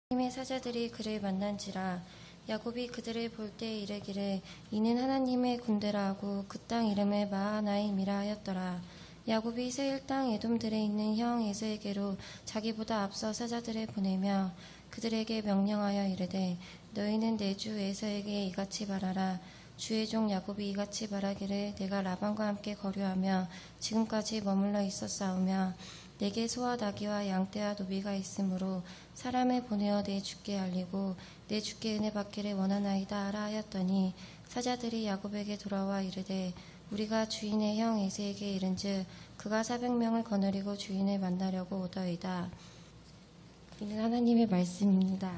하나님의 사자들이 그를 만난지라. 야곱이 그들을 볼 때 이르기를 이는 하나님의 군대라 하고 그 땅 이름을 마하나임이라 하였더라. 야곱이 세일 땅 에돔들에 있는 형 에서에게로 자기보다 앞서 사자들을 보내며 그들에게 명령하여 이르되 너희는 내 주 에서에게 이같이 말하라. 주의 종 야곱이 이같이 말하기를 내가 라반과 함께 거류하며 지금까지 머물러 있었사오며 내게 소와 나귀와 양떼와 노비가 있으므로 사람을 보내어 내 주께 알리고 내 주께 은혜 받기를 원하나이다 하라 하였더니 사자들이 야곱에게 돌아와 이르되 우리가 주인의 형 에세에게 이른즉 그가 400명을 거느리고 주인을 만나려고 오더이다. 이는 하나님의 말씀입니다.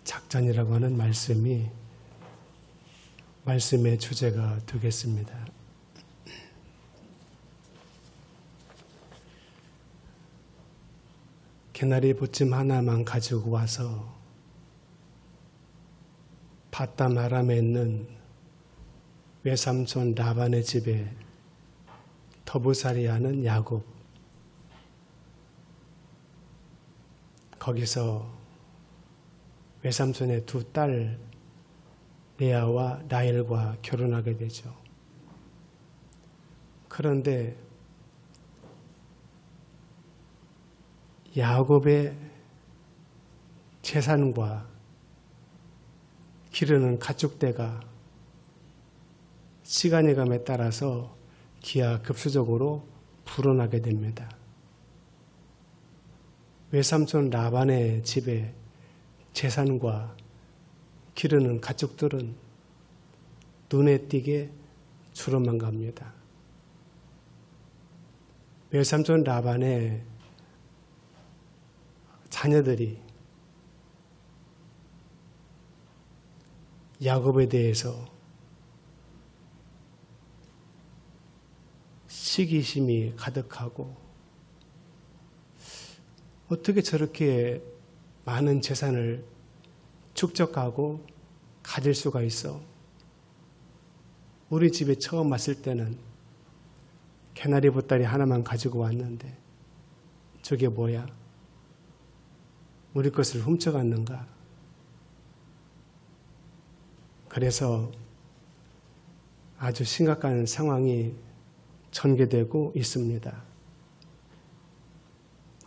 작전이라고 하는 말씀이 말씀의 주제가 되겠습니다. 개나리 보침 하나만 가지고 와서 밧담 아람에 있는 외삼촌 라반의 집에 터부살이하는 야곱, 거기서 외삼촌의 두 딸 레아와 라헬과 결혼하게 되죠. 그런데 야곱의 재산과 기르는 가축대가 시간의 감에 따라서 기하급수적으로 불어나게 됩니다. 외삼촌 라반의 집에 재산과 기르는 가축들은 눈에 띄게 줄어만 갑니다. 외삼촌 라반의 자녀들이 야곱에 대해서 시기심이 가득하고 어떻게 저렇게 많은 재산을 축적하고 가질 수가 있어? 우리 집에 처음 왔을 때는 개나리 보따리 하나만 가지고 왔는데 저게 뭐야? 우리 것을 훔쳐갔는가? 그래서 아주 심각한 상황이 전개되고 있습니다.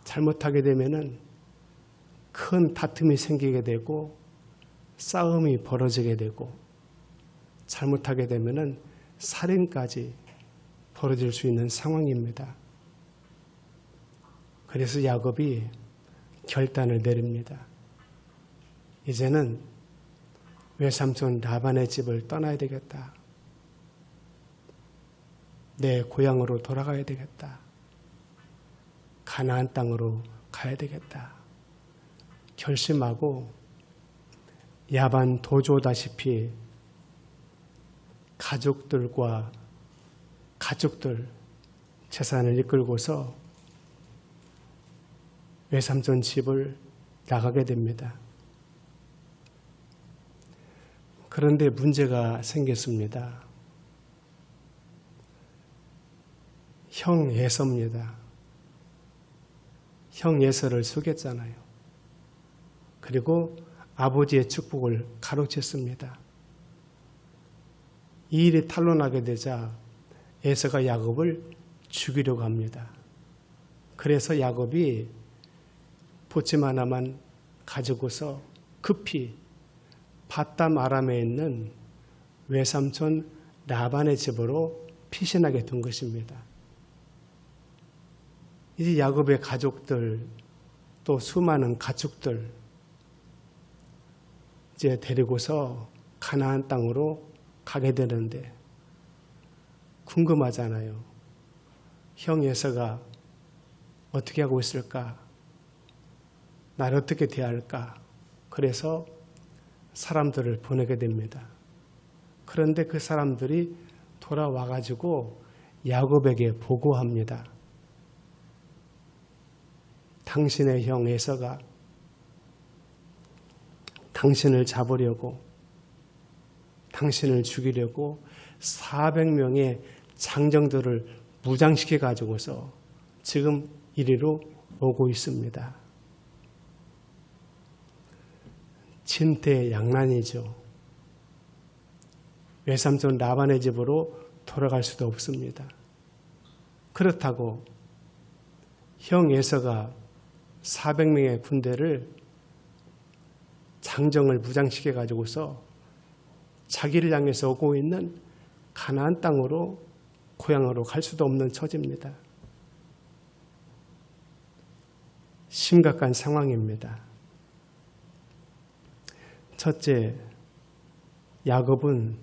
잘못하게 되면은 큰 다툼이 생기게 되고 싸움이 벌어지게 되고 잘못하게 되면은 살인까지 벌어질 수 있는 상황입니다. 그래서 야곱이 결단을 내립니다. 이제는 외삼촌 라반의 집을 떠나야 되겠다. 내 고향으로 돌아가야 되겠다. 가나안 땅으로 가야 되겠다. 결심하고 야반 도주다시피 가족들 재산을 이끌고서 외삼촌 집을 나가게 됩니다. 그런데 문제가 생겼습니다. 형 에서입니다. 형 에서를 속였잖아요. 그리고 아버지의 축복을 가로챘습니다. 이 일이 탄로나게 되자 에서가 야곱을 죽이려고 합니다. 그래서 야곱이 보침 하나만 가지고서 급히 밧담 아람에 있는 외삼촌 라반의 집으로 피신하게 된 것입니다. 이제 야곱의 가족들 또 수많은 가축들 이제 데리고서 가나안 땅으로 가게 되는데 궁금하잖아요. 형 에서가 어떻게 하고 있을까? 나를 어떻게 대할까? 그래서 사람들을 보내게 됩니다. 그런데 그 사람들이 돌아와가지고 야곱에게 보고합니다. 당신의 형 에서가 당신을 잡으려고, 당신을 죽이려고 400명의 장정들을 무장시켜 가지고서 지금 이리로 오고 있습니다. 진퇴양난이죠. 외삼촌 라반의 집으로 돌아갈 수도 없습니다. 그렇다고 형 에서가 400명의 군대를 장정을 무장시켜 가지고서 자기를 향해서 오고 있는 가나안 땅으로 고향으로 갈 수도 없는 처지입니다. 심각한 상황입니다. 첫째, 야곱은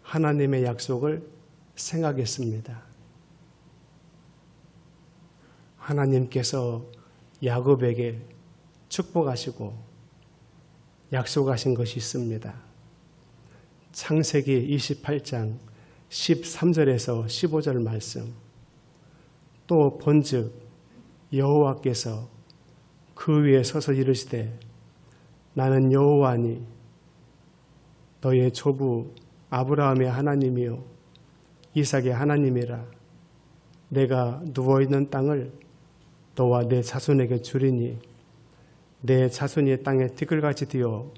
하나님의 약속을 생각했습니다. 하나님께서 야곱에게 축복하시고 약속하신 것이 있습니다. 창세기 28장 13절에서 15절 말씀. 또 본즉 여호와께서 그 위에 서서 이르시되 나는 여호와니 너의 조부 아브라함의 하나님이요 이삭의 하나님이라. 내가 누워있는 땅을 너와 내 자손에게 주리니 내 자손이 땅에 티끌같이 되어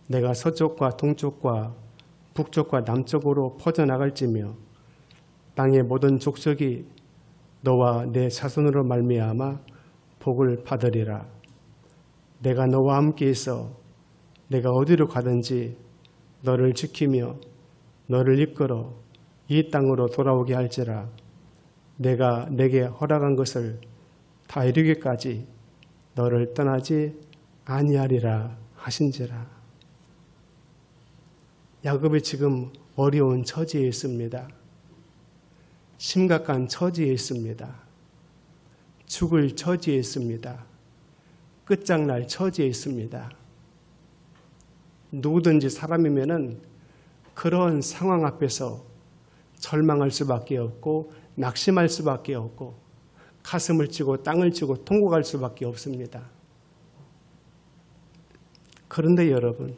내가 서쪽과 동쪽과 북쪽과 남쪽으로 퍼져나갈지며 땅의 모든 족속이 너와 내 자손으로 말미암아 복을 받으리라. 내가 너와 함께 있어 내가 어디로 가든지 너를 지키며 너를 이끌어 이 땅으로 돌아오게 할지라. 내가 내게 허락한 것을 다 이루기까지 너를 떠나지 아니하리라 하신지라. 야곱이 지금 어려운 처지에 있습니다. 심각한 처지에 있습니다. 죽을 처지에 있습니다. 끝장날 처지에 있습니다. 누구든지 사람이면은 그런 상황 앞에서 절망할 수밖에 없고 낙심할 수밖에 없고 가슴을 찌고 땅을 찌고 통곡할 수밖에 없습니다. 그런데 여러분,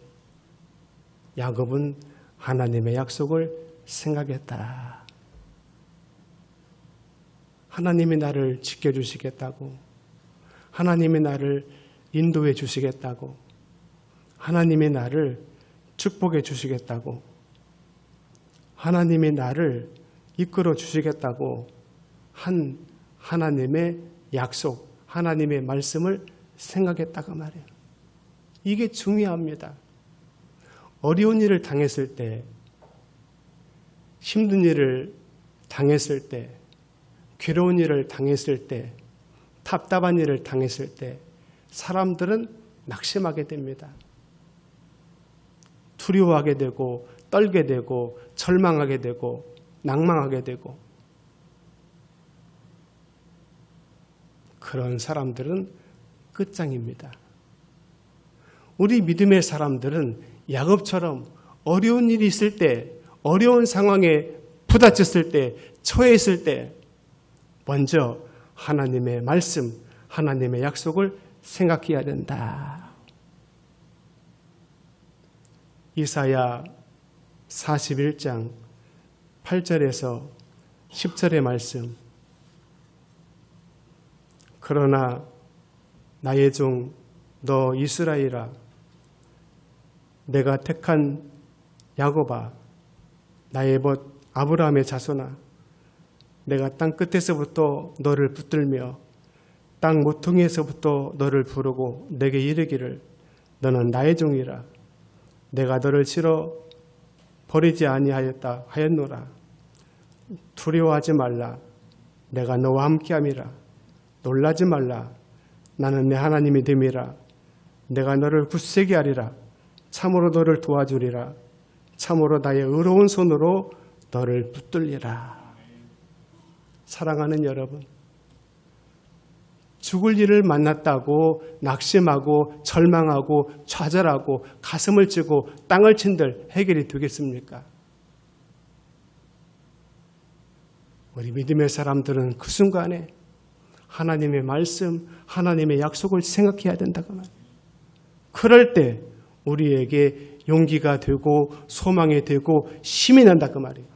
야곱은 하나님의 약속을 생각했다. 하나님이 나를 지켜주시겠다고, 하나님이 나를 인도해 주시겠다고, 하나님이 나를 축복해 주시겠다고, 하나님이 나를 이끌어 주시겠다고 한 하나님의 약속, 하나님의 말씀을 생각했다고 말해요. 이게 중요합니다. 어려운 일을 당했을 때, 힘든 일을 당했을 때, 괴로운 일을 당했을 때, 답답한 일을 당했을 때 사람들은 낙심하게 됩니다. 두려워하게 되고 떨게 되고 절망하게 되고 낭망하게 되고, 그런 사람들은 끝장입니다. 우리 믿음의 사람들은 야곱처럼 어려운 일이 있을 때, 어려운 상황에 부닥쳤을 때, 처해 있을 때 먼저 하나님의 말씀, 하나님의 약속을 생각해야 된다. 이사야 41장 8절에서 10절의 말씀. 그러나 나의 종 너 이스라엘아, 내가 택한 야곱아, 나의 벗 아브라함의 자손아, 내가 땅 끝에서부터 너를 붙들며 땅 모퉁이에서부터 너를 부르고 내게 이르기를 너는 나의 종이라. 내가 너를 치러 버리지 아니하였다 하였노라. 두려워하지 말라. 내가 너와 함께함이라. 놀라지 말라. 나는 내 하나님이 됨이라. 내가 너를 굳세게 하리라. 참으로 너를 도와주리라. 참으로 나의 의로운 손으로 너를 붙들리라. 사랑하는 여러분, 죽을 일을 만났다고 낙심하고 절망하고 좌절하고 가슴을 찌고 땅을 친들 해결이 되겠습니까? 우리 믿음의 사람들은 그 순간에 하나님의 말씀, 하나님의 약속을 생각해야 된다고 말이에요. 그럴 때 우리에게 용기가 되고 소망이 되고 힘이 난다고 말이에요.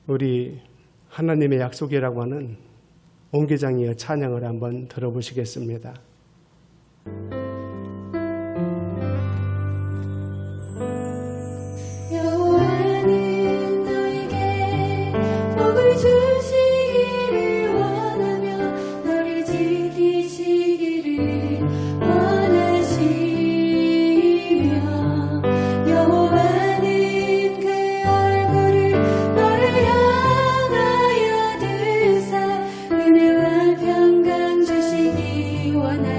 우리 하나님의 약속이라고 하는 옹기장이여 찬양을 한번 들어보시겠습니다. 여호와는 너에게 복을 주시기를 원하며 너를 지키시기를 원하시며, 여호와는 그 얼굴을 너를 향하여 들사 은혜와 평강 주시기 원하시며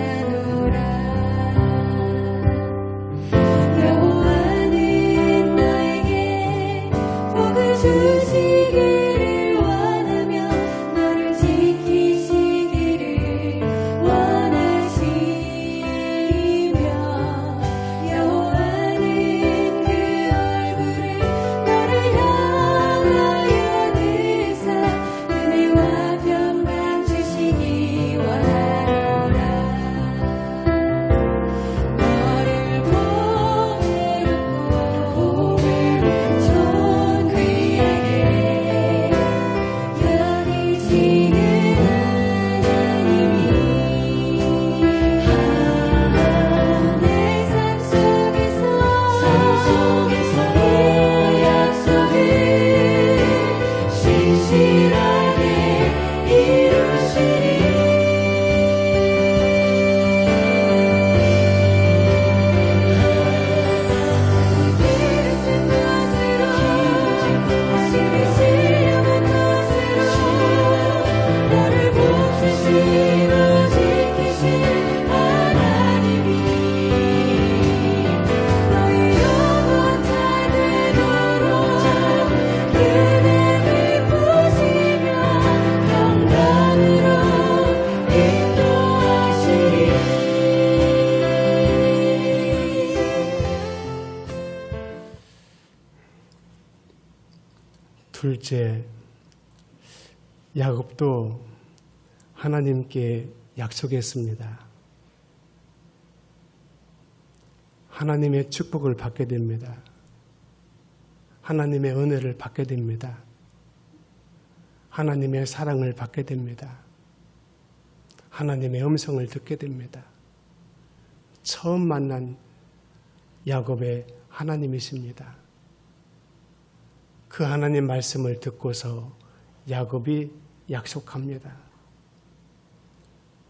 둘째, 야곱도 하나님께 약속했습니다. 하나님의 축복을 받게 됩니다. 하나님의 은혜를 받게 됩니다. 하나님의 사랑을 받게 됩니다. 하나님의 음성을 듣게 됩니다. 처음 만난 야곱의 하나님이십니다. 그 하나님 말씀을 듣고서 야곱이 약속합니다.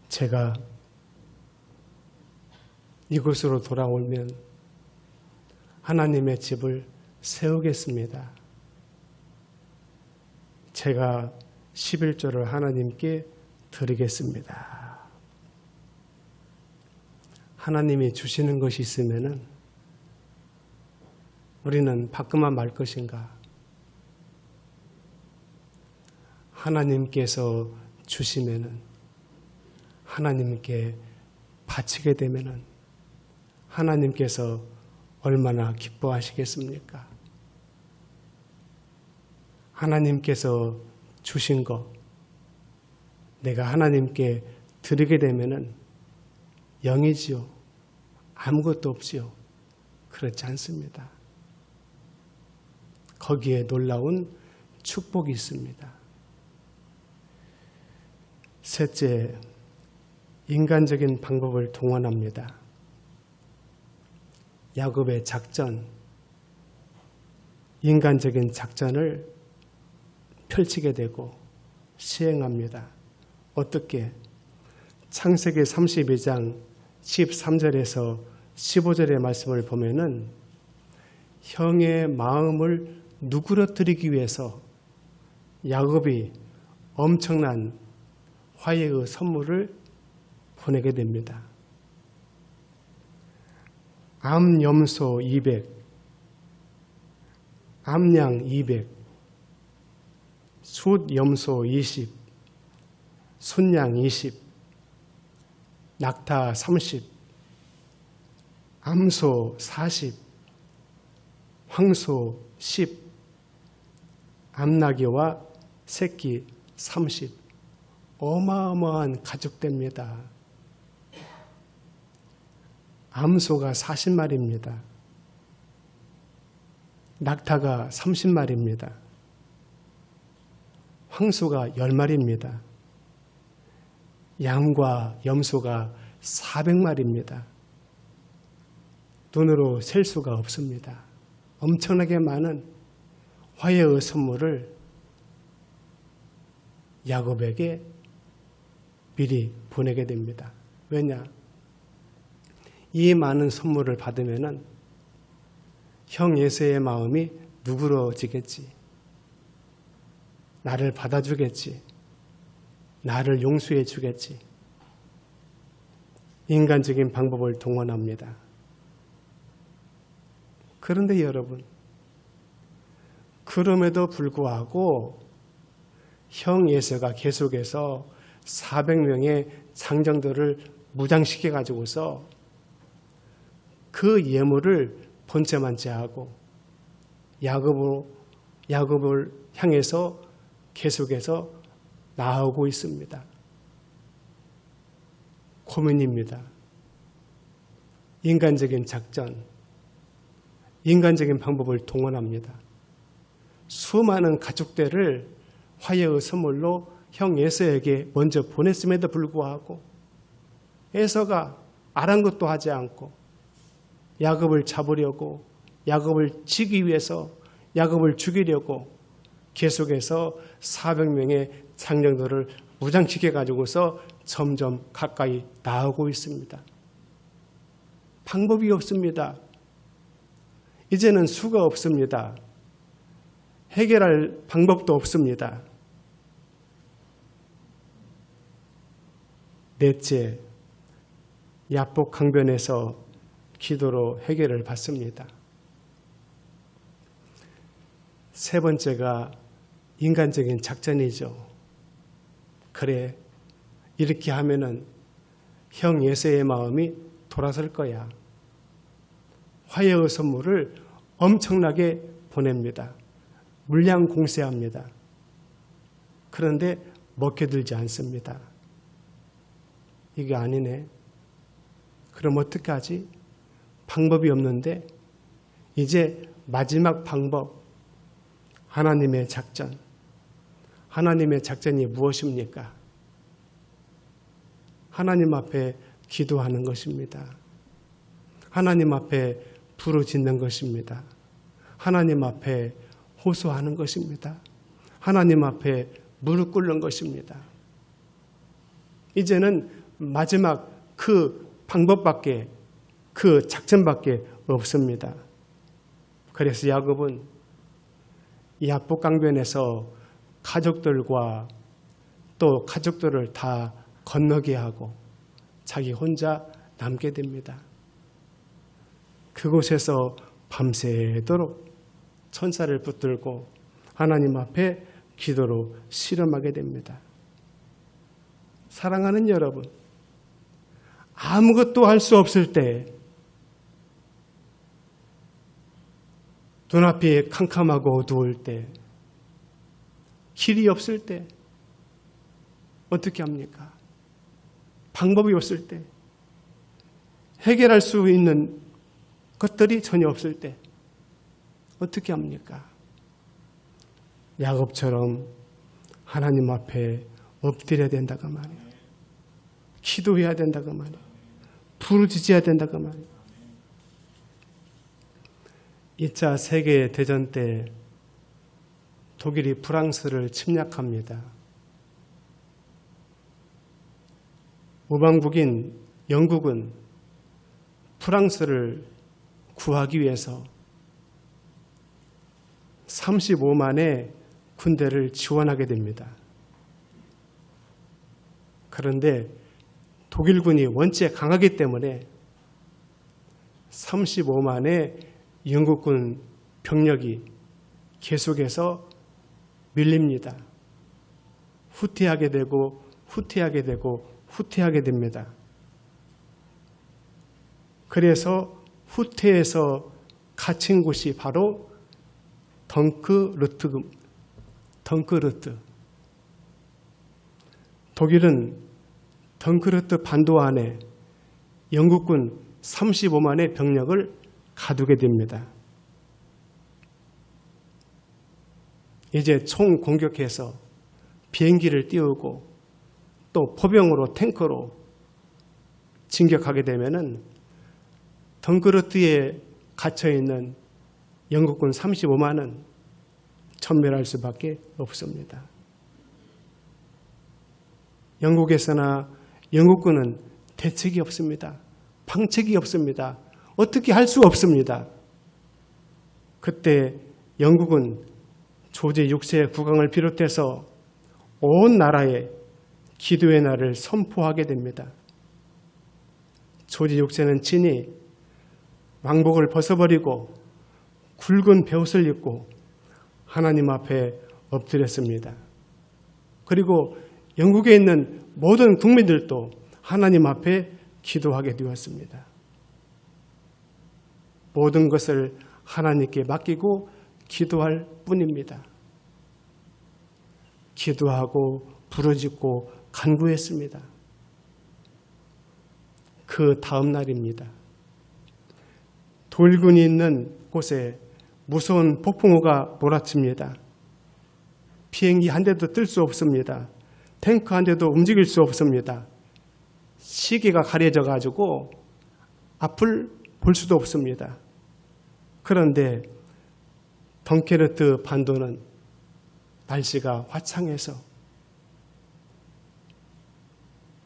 제가 이곳으로 돌아오면 하나님의 집을 세우겠습니다. 제가 11조를 하나님께 드리겠습니다. 하나님이 주시는 것이 있으면 우리는 받고만 말 것인가? 하나님께서 주시면 하나님께 바치게 되면 하나님께서 얼마나 기뻐하시겠습니까? 하나님께서 주신 것 내가 하나님께 드리게 되면 영이지요. 아무것도 없지요. 그렇지 않습니다. 거기에 놀라운 축복이 있습니다. 셋째, 인간적인 방법을 동원합니다. 야곱의 작전, 인간적인 작전을 펼치게 되고 시행합니다. 어떻게? 창세기 32장 13절에서 15절의 말씀을 보면은 형의 마음을 누그러뜨리기 위해서 야곱이 엄청난 화해의 선물을 보내게 됩니다. 암염소 200, 암양 200, 숫염소 20, 순양 20, 낙타 30, 암소 40, 황소 10, 암나귀와 새끼 30. 어마어마한 가축대입니다. 암소가 40마리입니다. 낙타가 30마리입니다. 황소가 10마리입니다. 양과 염소가 400마리입니다. 눈으로 셀 수가 없습니다. 엄청나게 많은 화해의 선물을 야곱에게 미리 보내게 됩니다. 왜냐? 이 많은 선물을 받으면은 형 에서의 마음이 누그러지겠지. 나를 받아주겠지. 나를 용서해 주겠지. 인간적인 방법을 동원합니다. 그런데 여러분, 그럼에도 불구하고 형 에서가 계속해서 400명의 장정들을 무장시켜 가지고서 그 예물을 본체만치 하고 야곱을 향해서 계속해서 나아오고 있습니다. 고민입니다. 인간적인 작전, 인간적인 방법을 동원합니다. 수많은 가축대를 화해의 선물로 형 에서에게 먼저 보냈음에도 불구하고 에서가 아랑곳도 하지 않고 야곱을 잡으려고, 야곱을 치기 위해서, 야곱을 죽이려고 계속해서 400명의 장정들을 무장시켜 가지고서 점점 가까이 나아오고 있습니다. 방법이 없습니다. 이제는 수가 없습니다. 해결할 방법도 없습니다. 넷째, 야복 강변에서 기도로 해결을 받습니다. 세 번째가 인간적인 작전이죠. 그래, 이렇게 하면은 형 에서의 마음이 돌아설 거야. 화해의 선물을 엄청나게 보냅니다. 물량 공세합니다. 그런데 먹혀들지 않습니다. 이게 아니네. 그럼 어떻게 하지? 방법이 없는데 이제 마지막 방법, 하나님의 작전. 하나님의 작전이 무엇입니까? 하나님 앞에 기도하는 것입니다. 하나님 앞에 부르짖는 것입니다. 하나님 앞에 호소하는 것입니다. 하나님 앞에 무릎 꿇는 것입니다. 이제는 마지막 그 방법밖에, 그 작전밖에 없습니다. 그래서 야곱은 야복강변에서 가족들과 또 가족들을 다 건너게 하고 자기 혼자 남게 됩니다. 그곳에서 밤새도록 천사를 붙들고 하나님 앞에 기도로 씨름하게 됩니다. 사랑하는 여러분, 아무것도 할 수 없을 때, 눈앞이 캄캄하고 어두울 때, 길이 없을 때 어떻게 합니까? 방법이 없을 때, 해결할 수 있는 것들이 전혀 없을 때 어떻게 합니까? 야곱처럼 하나님 앞에 엎드려야 된다고 말이에요. 기도해야 된다고 말이에요. 부르짖어야 된다고 말이에요. 2차 세계대전 때 독일이 프랑스를 침략합니다. 우방국인 영국은 프랑스를 구하기 위해서 35만의 군대를 지원하게 됩니다. 그런데 독일군이 원체 강하기 때문에 35만의 영국군 병력이 계속해서 밀립니다. 후퇴하게 되고 후퇴하게 되고 후퇴하게 됩니다. 그래서 후퇴해서 갇힌 곳이 바로 덩크르트. 독일은 덩크르트 반도 안에 영국군 35만의 병력을 가두게 됩니다. 이제 총 공격해서 비행기를 띄우고 또 포병으로 탱커로 진격하게 되면은 덩크르트에 갇혀있는 영국군 35만은 전멸할 수밖에 없습니다. 영국에서나 영국군은 대책이 없습니다. 방책이 없습니다. 어떻게 할 수 없습니다. 그때 영국은 조지 6세 국왕을 비롯해서 온 나라에 기도의 날을 선포하게 됩니다. 조지 6세는 친히 왕복을 벗어버리고 굵은 베옷을 입고 하나님 앞에 엎드렸습니다. 그리고 영국에 있는 모든 국민들도 하나님 앞에 기도하게 되었습니다. 모든 것을 하나님께 맡기고 기도할 뿐입니다. 기도하고 부르짖고 간구했습니다. 그 다음 날입니다. 돌군이 있는 곳에 무서운 폭풍우가 몰아칩니다. 비행기 한 대도 뜰 수 없습니다. 탱크 한 대도 움직일 수 없습니다. 시계가 가려져 가지고 앞을 볼 수도 없습니다. 그런데 덩케르트 반도는 날씨가 화창해서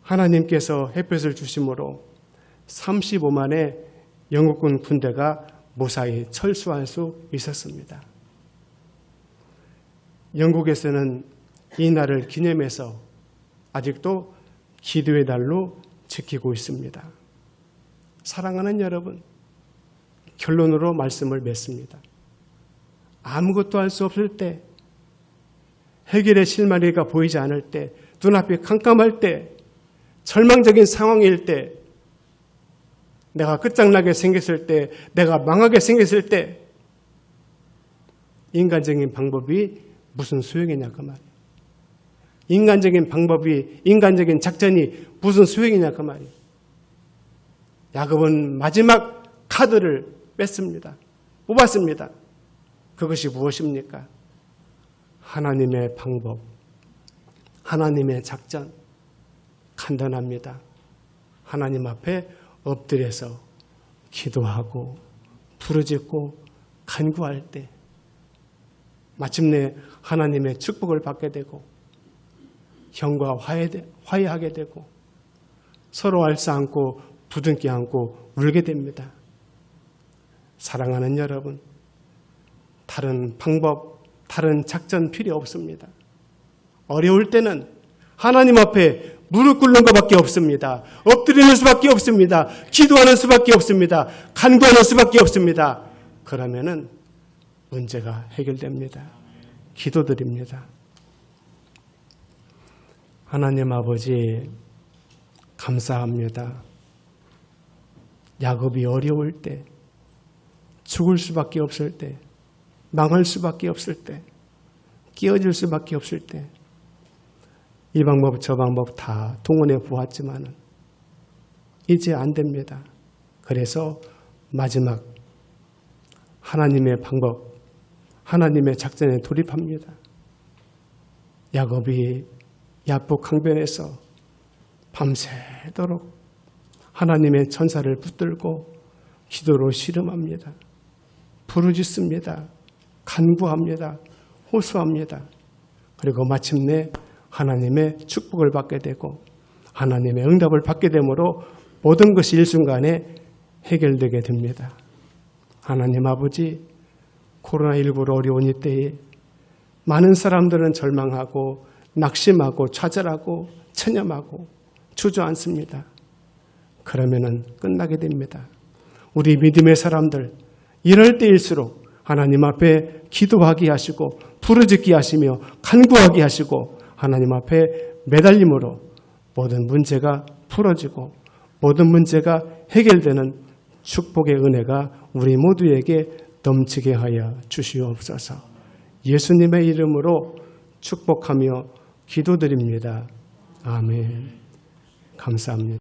하나님께서 햇볕을 주심으로 35만의 영국군 군대가 무사히 철수할 수 있었습니다. 영국에서는 이 날을 기념해서 아직도 기도의 날로 지키고 있습니다. 사랑하는 여러분, 결론으로 말씀을 맺습니다. 아무것도 할 수 없을 때, 해결의 실마리가 보이지 않을 때, 눈앞이 깜깜할 때, 절망적인 상황일 때, 내가 끝장나게 생겼을 때, 내가 망하게 생겼을 때, 인간적인 방법이 무슨 소용이냐 그 말이에요. 인간적인 방법이, 인간적인 작전이 무슨 소용이냐 그 말이에요. 야곱은 마지막 카드를 뺐습니다. 뽑았습니다. 그것이 무엇입니까? 하나님의 방법, 하나님의 작전, 간단합니다. 하나님 앞에 엎드려서 기도하고 부르짖고 간구할 때 마침내 하나님의 축복을 받게 되고 형과 화해하게 되고 서로 알싸 안고 부둥켜 안고 울게 됩니다. 사랑하는 여러분, 다른 방법, 다른 작전 필요 없습니다. 어려울 때는 하나님 앞에 무릎 꿇는 것밖에 없습니다. 엎드리는 수밖에 없습니다. 기도하는 수밖에 없습니다. 간구하는 수밖에 없습니다. 그러면은 문제가 해결됩니다. 기도드립니다. 하나님 아버지 감사합니다. 야곱이 어려울 때, 죽을 수밖에 없을 때, 망할 수밖에 없을 때, 끼어질 수밖에 없을 때, 이 방법 저 방법 다 동원해 보았지만 이제 안 됩니다. 그래서 마지막 하나님의 방법, 하나님의 작전에 돌입합니다. 야곱이 야복 강변에서 밤새도록 하나님의 천사를 붙들고 기도로 씨름합니다. 부르짖습니다. 간구합니다. 호소합니다. 그리고 마침내 하나님의 축복을 받게 되고 하나님의 응답을 받게 되므로 모든 것이 일순간에 해결되게 됩니다. 하나님 아버지, 코로나19로 어려운 이때에 많은 사람들은 절망하고 낙심하고 좌절하고 체념하고 주저앉습니다. 그러면은 끝나게 됩니다. 우리 믿음의 사람들, 이럴 때일수록 하나님 앞에 기도하게 하시고 부르짖게 하시며 간구하게 하시고 하나님 앞에 매달림으로 모든 문제가 풀어지고 모든 문제가 해결되는 축복의 은혜가 우리 모두에게 넘치게 하여 주시옵소서. 예수님의 이름으로 축복하며 기도드립니다. 아멘. 감사합니다.